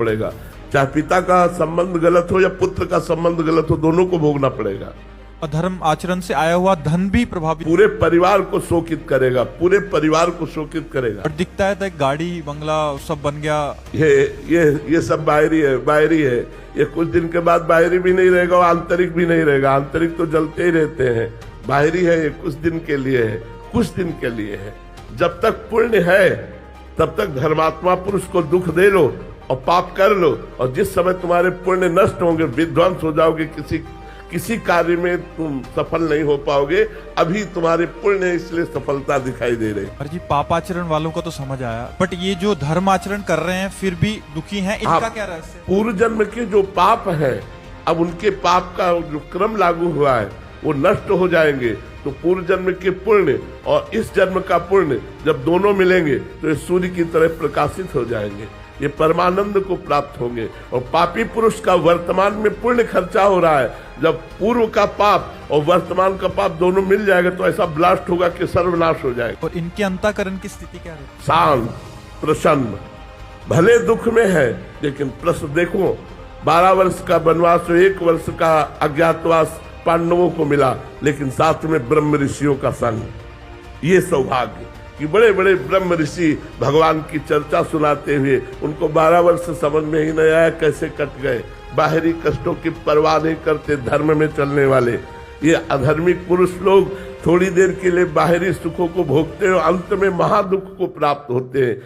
पड़ेगा। चाहे पिता का संबंध गलत हो या पुत्र का संबंध गलत हो, दोनों को भोगना पड़ेगा। अधर्म आचरण से आया हुआ धन भी प्रभावित, पूरे परिवार को शोकित करेगा, पूरे परिवार को शोकित करेगा। और दिखता है तो एक गाड़ी बंगला सब बन गया। ये सब बाहरी है, बाहरी है। ये कुछ दिन के बाद बाहरी भी नहीं रहेगा और आंतरिक भी नहीं रहेगा। आंतरिक तो जलते ही रहते हैं, बाहरी है ये कुछ दिन के लिए है, कुछ दिन के लिए है। जब तक पुण्य है तब तक धर्मात्मा पुरुष को दुख दे लो और पाप कर लो, और जिस समय तुम्हारे पुण्य नष्ट होंगे, विध्वंस हो जाओगे, किसी कार्य में तुम सफल नहीं हो पाओगे। अभी तुम्हारे पुण्य है, इसलिए सफलता दिखाई दे रही। और जी पापाचरण वालों को तो समझ आया, बट ये जो धर्म आचरण कर रहे हैं फिर भी दुखी हैं, इनका क्या रहस्य? पूर्व जन्म के जो पाप है, अब उनके पाप का जो क्रम लागू हुआ है वो नष्ट हो जाएंगे। तो पूर्व जन्म के पुण्य और इस जन्म का पुण्य जब दोनों मिलेंगे तो ये सूर्य की तरह प्रकाशित हो जाएंगे, ये परमानंद को प्राप्त होंगे। और पापी पुरुष का वर्तमान में पुण्य खर्चा हो रहा है, जब पूर्व का पाप और वर्तमान का पाप दोनों मिल जाएगा तो ऐसा ब्लास्ट होगा कि सर्वनाश हो जाएगा। और इनके अंतःकरण की स्थिति क्या है? शांत, प्रसन्न, भले दुख में है लेकिन प्रसन्न। देखो 12 वर्ष का वनवास, 1 वर्ष का अज्ञातवास पांडवों को मिला, लेकिन साथ में ब्रह्म ऋषियों का संग। ये सौभाग्य कि बड़े बड़े ब्रह्म ऋषि भगवान की चर्चा सुनाते हुए, उनको 12 वर्ष समझ में ही नहीं आया कैसे कट गए। बाहरी कष्टों की परवाह नहीं करते धर्म में चलने वाले ये अधर्मिक पुरुष लोग थोड़ी देर के लिए बाहरी सुखों को भोगते हैं, अंत में महादुख को प्राप्त होते हैं।